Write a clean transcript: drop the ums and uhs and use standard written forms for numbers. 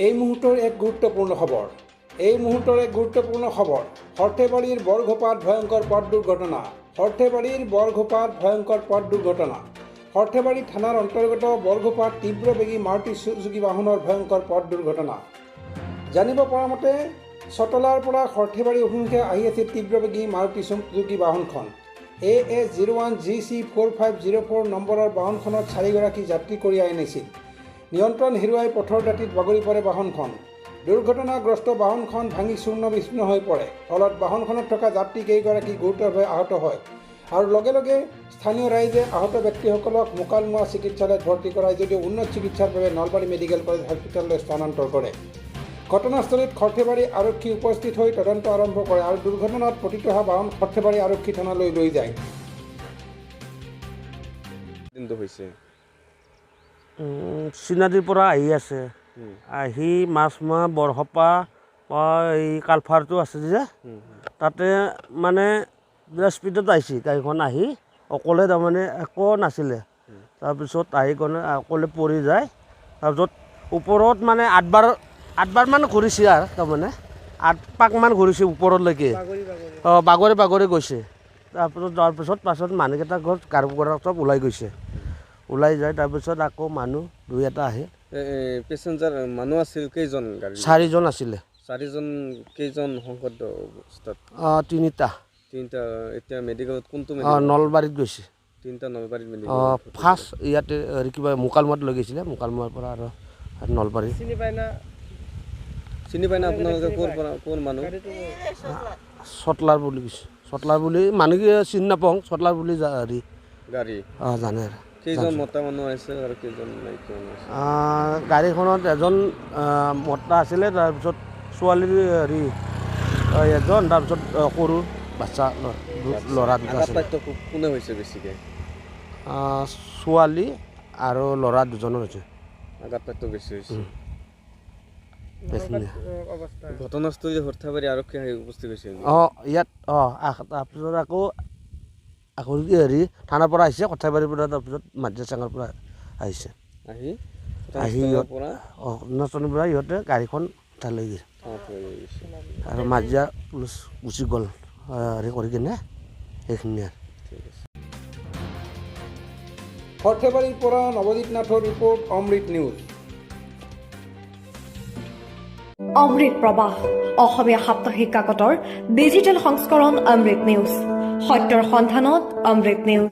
এই মুহূৰ্তেৰ এক গুৰুত্বপূৰ্ণ খবৰ সৰ্থেবাড়িৰ বৰঘোপাত ভয়ঙ্কৰ পথ দুৰ্ঘটনা সৰ্থেবাড়ি থানাৰ অন্তৰ্গত বৰঘোপাত তীব্ৰবেগী মাৰুতি সুজুকি বাহনেৰ ভয়ঙ্কৰ পথ দুৰ্ঘটনা জানিব পৰা মতে চটলাৰ পৰা সৰ্থেবাড়ি অভিমুখে আহি আছিল তীব্ৰবেগী মাৰুতি সুজুকি বাহনখন AS01GC4504 নম্বৰৰ বাহনখনত 4গৰাকী যাত্ৰী কঢ়িয়াই আনিছিল। নিয়ন্ত্ৰণ হেৰুৱাই পথৰ দাঁতিত বাগৰি পৰে বাহনখন। দুৰ্ঘটনাগ্ৰস্ত বাহনখন ভাঙি চূৰ্ণ বিচূৰ্ণ হৈ পৰে। ফলত বাহনখনত থকা যাত্ৰী কেইগৰাকী গুৰুতৰভাৱে আহত হয় আৰু লগে লগে স্থানীয় ৰাইজে আহত ব্যক্তিসকলক মোকালমোৱা চিকিৎসালয়ত ভৰ্তি কৰায় যদিও উন্নত চিকিৎসাৰ বাবে নলবাৰী মেডিকেল কলেজ হস্পিটেললৈ স্থানান্তৰ কৰে। ঘটনাস্থলীত সৰ্থেবাড়ি আৰক্ষী উপস্থিত হৈ তদন্ত আৰম্ভ কৰে আৰু দুৰ্ঘটনাত পতিত হোৱা বাহন সৰ্থেবাড়ি আৰক্ষী থানালৈ লৈ যায়। চিনাদিৰ পৰা আহি আছে, আহি মাছমৰা বৰঘোপা এই কালভাৰটো আছে যে তাতে মানে স্পীডত আহিছে গাড়ীখন আহি অকলে তাৰমানে একো নাছিলে। তাৰপিছত আহি গ'লে অকলে পৰি যায়। তাৰপিছত ওপৰত মানে আঠবাৰমান ঘূৰিছে আৰু তাৰমানে 8 পাকমান ঘূৰিছে ওপৰলৈকে, বাগৰি গৈছে। তাৰপিছত যোৱাৰ পাছত মানুহকেইটা ঘৰত গাড়ী চব ওলাই গৈছে, ওলাই যায়। তাৰপিছত আকৌ মানুহ 2-এটা আহে। পেচেঞ্জাৰ মানুহ আছিল কেইজন? 4জন আছিলে। 4জন কেইজন সংকট অৱস্থাত? 3টা। এতিয়া মেডিকেলত কোনটো? নলবাৰীত গৈছে। 3টা নলবাৰীত মেডিকেল। ফাৰ্ষ্ট ইয়াতে কিবা মোকালমোৱাত লৈ গৈছিলে, মোকালমোৱাৰ পৰা আৰু নলবাৰী। চিনি পাই না আপোনালোকে? কোন মানুহ? চটলাৰ বুলি কৈছে। চটলাৰ বুলি মানুহ কি চিনি নাপাওঁ, চটলাৰ বুলি গাড়ী জানে আৰু। কেইজন মতা মানুহ আছে আৰু কেইজন মাইকী মানুহ আছে? গাড়ীখনত এজন মতা আছিলে, তাৰপিছত ছোৱালী এজন, তাৰপিছত সৰু বাচ্চা ল'ৰা দুটা আছিলে। কোনে হৈছে বেছিকৈ? ছোৱালী আৰু ল'ৰা 2জনৰ হৈছে। আঘাতপ্ৰাপ্ত বেছি হৈছে। ঘটনাস্থলী সৰ্থেবাৰী আৰক্ষী উপস্থিত হৈছে। ইয়াত তাৰপিছত আকৌ থানাৰ পৰা আহিছে, সৰ্থেবাৰীৰ পৰা, তাৰপিছত মাজিয়া চাঙৰ পৰা আহিছে। ঘটনাস্থলীৰ পৰা ইহঁতে গাড়ীখন উঠাই লৈ গৈছে আৰু মাজিয়া পুলিচ গুচি গ'ল কৰি কিনে। সেইখিনিয়ে। সৰ্থেবাৰীৰ পৰা নৱজিৎ নাথৰ ৰিপৰ্ট, অমৃত নিউজ। অমৃত প্ৰবাহ অসমীয়া সাপ্তাহিক কাকতৰ ডিজিটেল সংস্কৰণ অমৃত নিউজ, সত্যৰ সন্ধানত অমৃত নিউজ।